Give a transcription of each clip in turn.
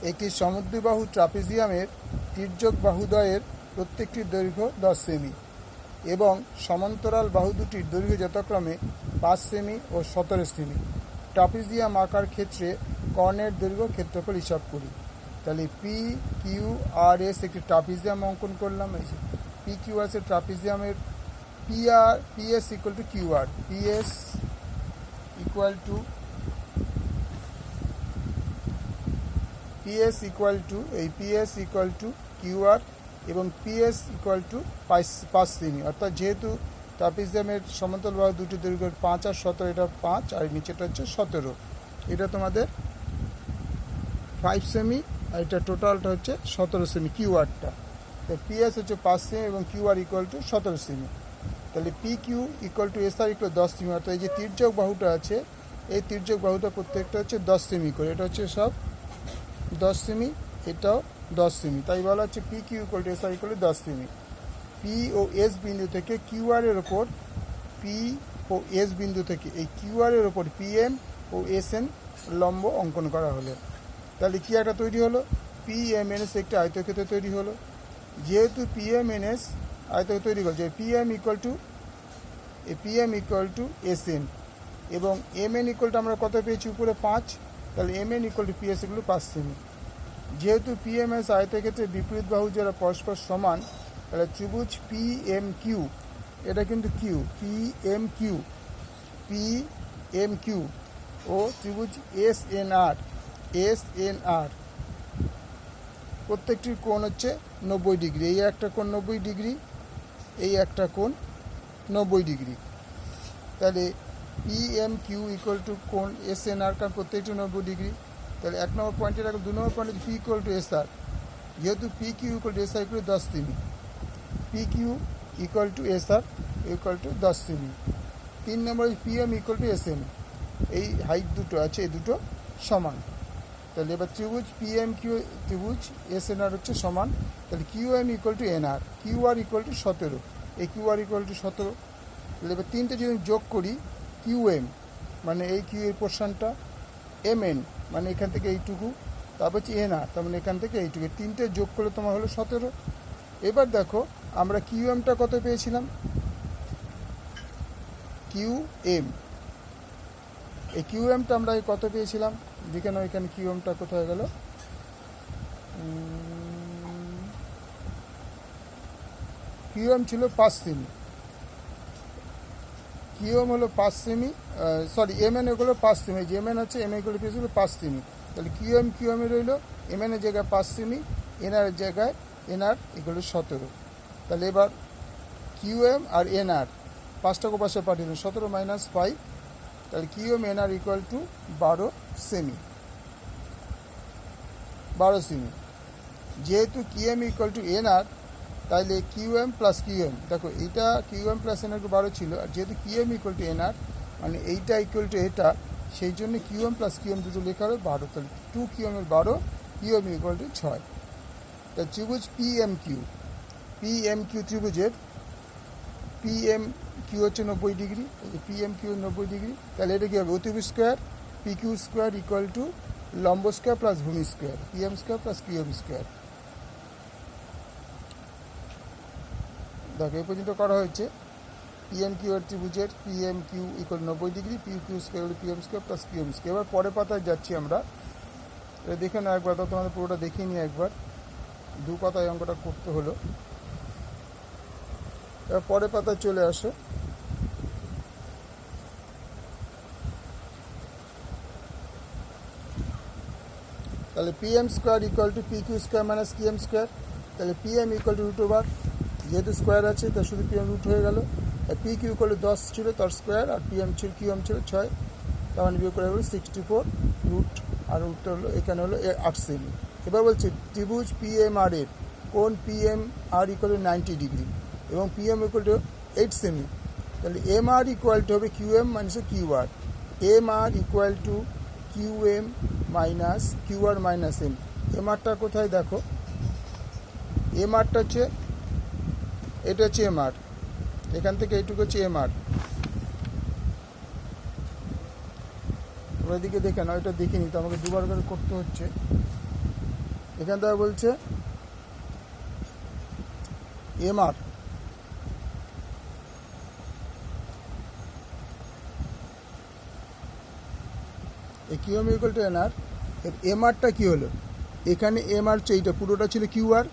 একটি সমদ্বিবাহু ট্রাপিজিয়ামের তির্যক বাহুদ্বয়ের প্রত্যেকটির দৈর্ঘ্য 10 সেমি এবং সমান্তরাল বাহু দুটির দৈর্ঘ্য যথাক্রমে 5 সেমি ও 17 সেমি। ট্রাপিজিয়াম আঁকার ক্ষেত্রে কর্ণের দৈর্ঘ্য ক্ষেত্রফল হিসাব করি। তাহলে পি কিউ আর এস একটি ট্রাপিজিয়াম অঙ্কন করলাম। এই যে পি কিউ আর এর ট্রাপিজিয়ামের PS equal to Q R, PS equal to Q R এবং পিএস ইকুয়াল টু 5 সেমি। অর্থাৎ যেহেতু ট্রাপিজিয়ামের সমান্তরাল বাহু দুটি দৈর্ঘ্য 5 আর 17, এটা 5 আর নিচেটা হচ্ছে 17, এটা তোমাদের 5 সেমি আর এটা টোটালটা হচ্ছে 17 সেমি কিউ আরটা। তো পিএস হচ্ছে 5 সেমি এবং কিউ আর ইকুয়াল টু 17 সেমি। তাহলে P Q equal to S R equal 10 সেমি। অর্থাৎ এই যে তির্যক বাহুটা আছে, এই তির্যক বাহুটা প্রত্যেকটা হচ্ছে 10 সেমি করে, এটা হচ্ছে সব 10 সেমি, এটাও 10 সেমি। তাই বলা হচ্ছে P Q equal to S R equal to 10 সেমি। পি ও এস বিন্দু থেকে কিউ আর এর ওপর, পি ও এস বিন্দু থেকে এই কিউ আর এর ওপর পিএম ও এস এন লম্ব অঙ্কন করা হলো। তাহলে কি একটা তৈরি হলো, পি এম এন এস একটি আয়তক্ষেত্র তৈরি হলো। যেহেতু পি এম এন এস আয়তক্ষেত্র তৈরি করছে, P M equal to S N এবং এম এন ইকুয়াল টু আমরা কত পেয়েছি উপরে 5, তাহলে M N equal to P S equal to 5 সেমি। যেহেতু পি এম এস আয়তক্ষেত্রে বিপরীত বাহু যারা পরস্পর সমান, তাহলে ত্রিভুজ পি এম কিউ, এটা কিন্তু কিউ, পি এম কিউ ও ত্রিভুজ এস এন আর প্রত্যেকটির কোণ হচ্ছে 90 ডিগ্রি। এই একটা কোণ 90 ডিগ্রি, এই একটা কোণ 90 ডিগ্রি। তাহলে P M Q equal to কোণ এস এন আর, কারণ প্রত্যেকটি 90 ডিগ্রি। তাহলে 1 নম্বর পয়েন্টে রাখবো। 2 নম্বর পয়েন্টে P equal to S R, যেহেতু P Q equal to S R equal to 10 সেমি, P Q equal to S R equal to 10 সেমি। 3 নম্বরে P M equal to S N, এই হাইট দুটো আছে, এই দুটো সমান। তাহলে এবার ত্রিভুজ পি এম কিউ ত্রিভুজ এস এন আর হচ্ছে সমান। তাহলে Q M equal to N R, Q R equal to 17, এই কিউ আর ইকুয়াল টু 17। তাহলে এবার তিনটে যদি যোগ করি, কিউ এম মানে এই কিউ এর পোর্শনটা, এম এন মানে এখান থেকে এইটুকু, তারপর হচ্ছে এন আর তার মানে এখান থেকে এইটুকু, তিনটে যোগ করলে তোমার হলো 17। এবার দেখো আমরা কিউ এমটা কত পেয়েছিলাম, কিউ এম, এই কিউ এমটা আমরা কত পেয়েছিলাম, দেখে নাও এখানে কিউ এমটা কোথায় গেল, কিউ এম ছিল 5 সেমি, কিউ এম হলো 5 সেমি, সরি এম এন এগুলো 5 সেমি, যে এম এন হচ্ছে এম এগুলো পেয়েছিল 5 সেমি। তাহলে কিউ এম রইল, এম এন এর জায়গায় 5 সেমি, এন আর এর জায়গায় এন আর এগুলো 17। তাহলে এবার কিউ এম আর এন আর 5টাকে পাশে পাঠিয়ে দিন, 17 মাইনাস 5, তাহলে Q M N R equal to 12 সেমি। যেহেতু Q M equal to N R, তাহলে Q M plus Q M, দেখো এইটা Q M plus N R 12 ছিল, আর যেহেতু Q M equal to N R মানে এইটা ইকুয়াল টু এটা, সেই জন্য Q M plus Q M দুটো লেখা হলো 12। তাহলে 2 কিউ এম এর 12, কিউ এম ইকুয়াল টু 6। তাহলে ত্রিভুজ পি এম কিউ ত্রিভুজের পি এম কিউ হচ্ছে 90 degree, P M Q 90 degree. তাহলে এটা কী হবে, অতিভুজ square P Q square equal to লম্ব স্কোয়ার প্লাস ভূমি square, P M square plus Q M square. দেখো এই পর্যন্ত করা হয়েছে। পি এম কিউ এর ত্রিভুজের P M Q equal 90 degree, P Q square P M square plus Q M square. এবার পরের পাতায় যাচ্ছি আমরা, এটা দেখে না একবার, তো তোমাদের পুরোটা দেখিয়ে নিই একবার, 2 পাতায় অঙ্কটা করতে হলো। এবার পরের পাতায় চলে আসো। তাহলে P M square equal to P Q square minus Q M square. তাহলে P M equal to root over, যেহেতু স্কোয়ার আছে তার শুধু পি এম রুট হয়ে গেল। পি কিউ ইকুয়াল টু 10 ছিল তার স্কোয়ার, আর পি এম ছিল কিউ এম ছিল 6, তার মানে বিয়োগ করে হলো 64 রুট, আর রুটটা হলো এখানে হলো 8 সেমি। এবার বলছে ত্রিভুজ পি এম আর এর কোণ P M R equal to 90 degree এবং পি এম ইকুয়াল টু 8 সেমি। তাহলে এম আর ইকুয়াল টু হবে Q M minus Q R, M R equal to Q M minus Q R minus M. M আরটা কোথায় দেখো, M আরটা হচ্ছে এটা হচ্ছে এম আর, এখান থেকে এইটুকু হচ্ছে এম আর। ওইদিকে দেখে না, ওইটা দেখিনি তো, আমাকে দুবার করে করতে হচ্ছে। এখান থেকে বলছে এমআর এই কিউএম ইকুয়াল টু এনআর। এমআরটা কী হলো, এখানে এমআর হচ্ছে এইটা, পুরোটা ছিল কিউআর,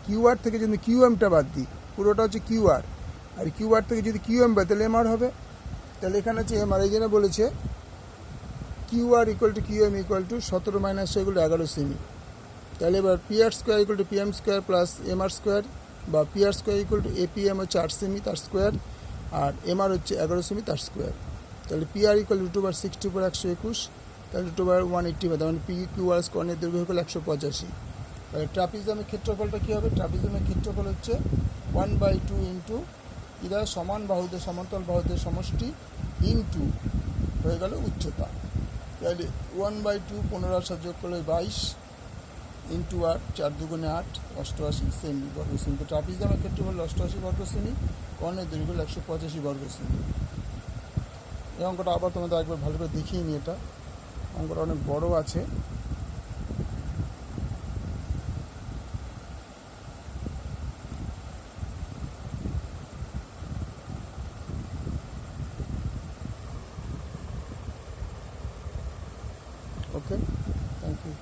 কিউআর থেকে যদি কিউএমটা বাদ দিই, পুরোটা হচ্ছে কিউআর, আর কিউআর থেকে যদি কিউএম বাদ তাহলে এমআর হবে। তাহলে এখানে হচ্ছে এমআর, এই জন্য বলেছে QR equal to QM equal to 17 minus 6 equal to 11 সেমি। তাহলে এবার PR square equal to PM square plus MR square, বা PR square equal to APM হচ্ছে 8 সেমি তার স্কোয়ার, আর এমআর হচ্ছে 11 সেমি তার স্কোয়ার। তাহলে পিআর ইকুয়াল টু 2/60 উপর 121, তাহলে 2/180, মানে পি কিউআর স্কোয়ারের দৈর্ঘ্য হলো 185। তাহলে ট্রাপিজমের ক্ষেত্রফলটা কী হবে, ট্রাপিজমের ক্ষেত্রফল হচ্ছে 1/2 ইন্টু এরা সমান বাহুদের সমান্তরাল বাহুদের সমষ্টি ইন্টু হয়ে গেল উচ্চতা। তাহলে 1/2 15 সাথে যোগ করলে 22 ইন্টু 8, 4 দুগুণে 8, 88 সেমি বর্গ সেমি। তো ট্রাপিজমের ক্ষেত্রফল 88 বর্গ সেমি, কর্ণের দৈর্ঘ্য 185 বর্গ সেমি। এই অঙ্কটা আবার তোমাদের একবার ভালো করে দেখিয়ে নিই, এটা অঙ্কটা অনেক বড় আছে। ওকে, থ্যাংক ইউ।